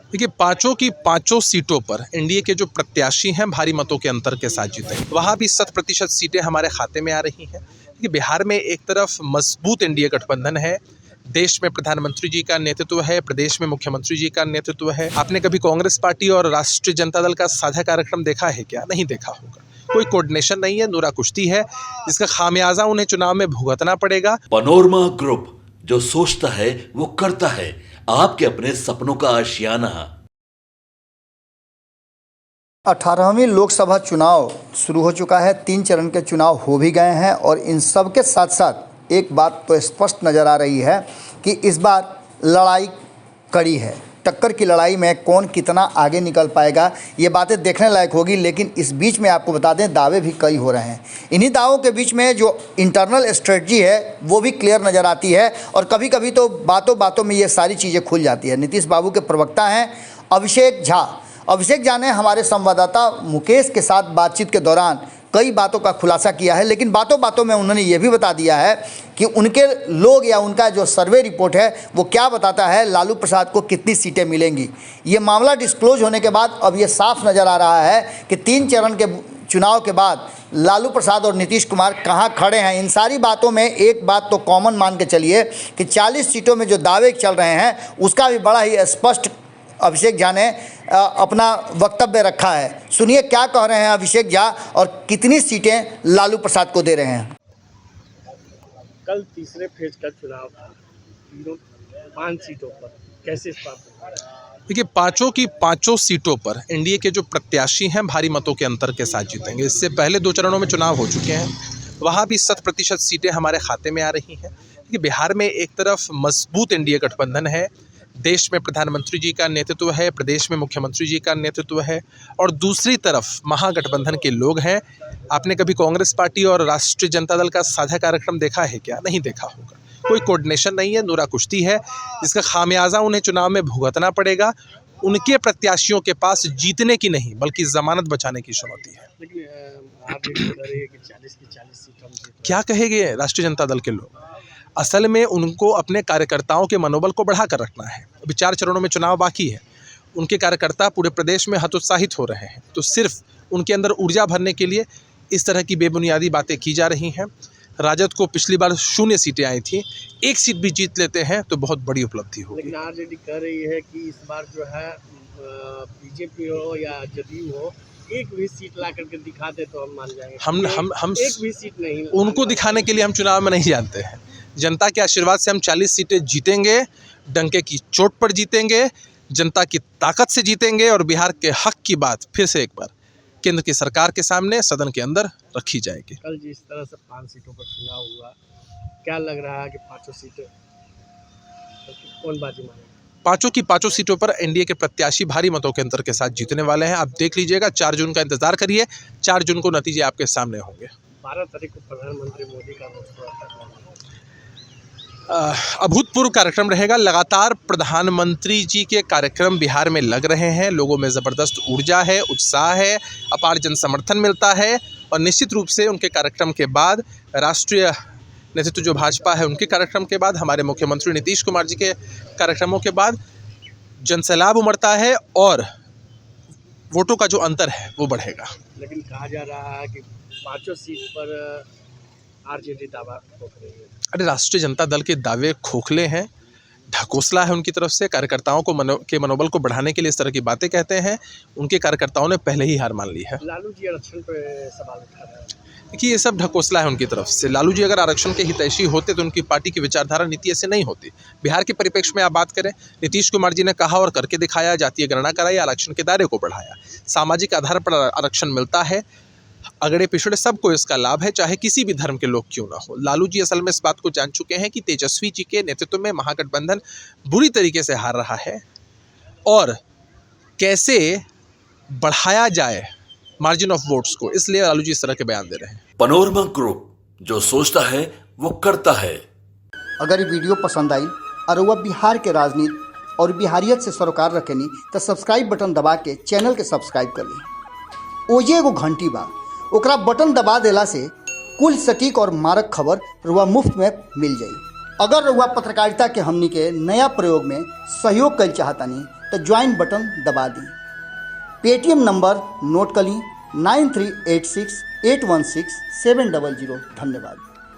देखिए, पांचों की पांचों सीटों पर एनडीए के जो प्रत्याशी हैं भारी मतों के अंतर के साथ जीते। वहां भी 100% सीटें हमारे खाते में आ रही हैं। देखिए, बिहार में एक तरफ मजबूत एनडीए गठबंधन है, देश में प्रधानमंत्री जी का नेतृत्व है, प्रदेश में मुख्यमंत्री जी का नेतृत्व है। आपने कभी कांग्रेस पार्टी और राष्ट्रीय जनता दल का साझा कार्यक्रम देखा है क्या? नहीं देखा होगा। कोई कोऑर्डिनेशन नहीं है, नूरा कुश्ती है, जिसका खामियाजा उन्हें चुनाव में भुगतना पड़ेगा। पनोरमा ग्रुप, जो सोचता है वो करता है। आपके अपने सपनों का आशियाना। 18वीं लोकसभा चुनाव शुरू हो चुका है। 3 चरण के चुनाव हो भी गए हैं और इन सब के साथ साथ एक बात तो स्पष्ट नज़र आ रही है कि इस बार लड़ाई कड़ी है। टक्कर की लड़ाई में कौन कितना आगे निकल पाएगा, ये बातें देखने लायक होगी। लेकिन इस बीच में आपको बता दें, दावे भी कई हो रहे हैं। इन्हीं दावों के बीच में जो इंटरनल स्ट्रेटजी है वो भी क्लियर नज़र आती है और कभी कभी तो बातों बातों में ये सारी चीज़ें खुल जाती है। नीतीश बाबू के प्रवक्ता हैं अभिषेक झा ने हमारे संवाददाता मुकेश के साथ बातचीत के दौरान कई बातों का खुलासा किया है। लेकिन बातों बातों में उन्होंने ये भी बता दिया है कि उनके लोग या उनका जो सर्वे रिपोर्ट है वो क्या बताता है, लालू प्रसाद को कितनी सीटें मिलेंगी। ये मामला डिस्क्लोज होने के बाद अब ये साफ नज़र आ रहा है कि 3 चरण के चुनाव के बाद लालू प्रसाद और नीतीश कुमार कहाँ खड़े हैं। इन सारी बातों में एक बात तो कॉमन मान के चलिए कि 40 सीटों में जो दावे चल रहे हैं उसका भी बड़ा ही स्पष्ट अभिषेक झा ने अपना वक्तव्य रखा है। सुनिए क्या कह रहे हैं अभिषेक झा और कितनी सीटें लालू प्रसाद को दे रहे हैं। कल तीसरे फेज का चुनाव था, 5 सीटों पर कैसे देखिए, पांचों की पांचों सीटों पर एनडीए के जो प्रत्याशी हैं भारी मतों के अंतर के साथ जीतेंगे। इससे पहले 2 चरणों में चुनाव हो चुके हैं, वहां भी 100% सीटें हमारे खाते में आ रही हैं। देखिए, बिहार में एक तरफ मजबूत एनडीए गठबंधन है, देश में प्रधानमंत्री जी का नेतृत्व है, प्रदेश में मुख्यमंत्री जी का नेतृत्व है, और दूसरी तरफ महागठबंधन के लोग हैं। आपने कभी कांग्रेस पार्टी और राष्ट्रीय जनता दल का साझा कार्यक्रम देखा है क्या? नहीं देखा होगा। कोई कोऑर्डिनेशन नहीं है, नूरा कुश्ती है, जिसका खामियाजा उन्हें चुनाव में भुगतना पड़ेगा। उनके प्रत्याशियों के पास जीतने की नहीं बल्कि जमानत बचाने की चुनौती है। क्या कहेंगे राष्ट्रीय जनता दल के लोग? असल में उनको अपने कार्यकर्ताओं के मनोबल को बढ़ा कर रखना है। अभी 4 चरणों में चुनाव बाकी है, उनके कार्यकर्ता पूरे प्रदेश में हतोत्साहित हो रहे हैं, तो सिर्फ उनके अंदर ऊर्जा भरने के लिए इस तरह की बेबुनियादी बातें की जा रही हैं। राजद को पिछली बार 0 सीटें आई थी, 1 सीट भी जीत लेते हैं तो बहुत बड़ी उपलब्धि होगी। लेकिन आरजेडी कह रही है कि इस बार जो है बीजेपी हो या जदयू हो, एक भी सीट ला करके दिखा दे तो हम मान जाएंगे। हम एक भी सीट नहीं, उनको दिखाने के लिए हम चुनाव में नहीं जानते हैं। जनता के आशीर्वाद से हम 40 सीटें जीतेंगे, डंके की चोट पर जीतेंगे, जनता की ताकत से जीतेंगे और बिहार के हक की बात फिर से एक बार केंद्र की सरकार के सामने सदन के अंदर रखी जाएगी। कल जिस तरह से 5 सीटों पर चुनाव हुआ, क्या लग रहा है कि 5 सीटें कौन बाजी मारेगा? 5 की 5 सीटों पर एनडीए के प्रत्याशी भारी मतों के अंतर के साथ जीतने वाले हैं। आप देख लीजिएगा, 4 जून का इंतजार करिए, 4 जून को नतीजे आपके सामने होंगे। 12 तारीख को प्रधानमंत्री मोदी का अभूतपूर्व कार्यक्रम रहेगा। लगातार प्रधानमंत्री जी के कार्यक्रम बिहार में लग रहे हैं, लोगों में ज़बरदस्त ऊर्जा है, उत्साह है, अपार जन समर्थन मिलता है और निश्चित रूप से उनके कार्यक्रम के बाद राष्ट्रीय नेतृत्व जो भाजपा है उनके कार्यक्रम के बाद, हमारे मुख्यमंत्री नीतीश कुमार जी के कार्यक्रमों के बाद जनसैलाब उमड़ता है और वोटों का जो अंतर है वो बढ़ेगा। लेकिन कहा जा रहा है कि 5 सीट पर आरजेडी दावा ठोक रही है। अरे, राष्ट्रीय जनता दल के दावे खोखले हैं, ढकोसला है उनकी तरफ से। कार्यकर्ताओं को मनोबल को बढ़ाने के लिए इस तरह की बातें कहते हैं। उनके कार्यकर्ताओं ने पहले ही हार मान ली है। लालू जी आरक्षण पर सवाल उठा रहे हैं। देखिए, ये सब ढकोसला है उनकी तरफ से। लालू जी अगर आरक्षण के हितैषी होते तो उनकी पार्टी की विचारधारा नीति ऐसे नहीं होती। बिहार के परिप्रेक्ष्य में आप बात करें, नीतीश कुमार जी ने कहा और करके दिखाया, जातीय गणना कराई, आरक्षण के दायरे को बढ़ाया, सामाजिक आधार पर आरक्षण मिलता है, अगड़े पिछड़े सबको इसका लाभ है, चाहे किसी भी धर्म के लोग क्यों ना हो। लालू जी असल में इस बात को जान चुके हैं कि तेजस्वी जी के नेतृत्व में महागठबंधन बुरी तरीके से हार रहा है और कैसे बढ़ाया जाए मार्जिन ऑफ वोट्स को, इसलिए लालू जी इस तरह के बयान दे रहे हैं। पनोरमा ग्रुप, जो सोचता है वो करता है। अगर ये वीडियो पसंद आई और वह बिहार के राजनीति और बिहारियत से सरोकार रखेनी तो सब्सक्राइब बटन दबा के चैनल के सब्सक्राइब कर ली। ओजे एगो घंटी बा, ओकरा बटन दबा देला से कुल सटीक और मारक खबर रुआ मुफ्त में मिल जाई। अगर रुआ पत्रकारिता के हमनी के नया प्रयोग में सहयोग कर चाहतानी तो ज्वाइन बटन दबा दें। पेटीएम नंबर नोट कर लीं 9386816700। धन्यवाद।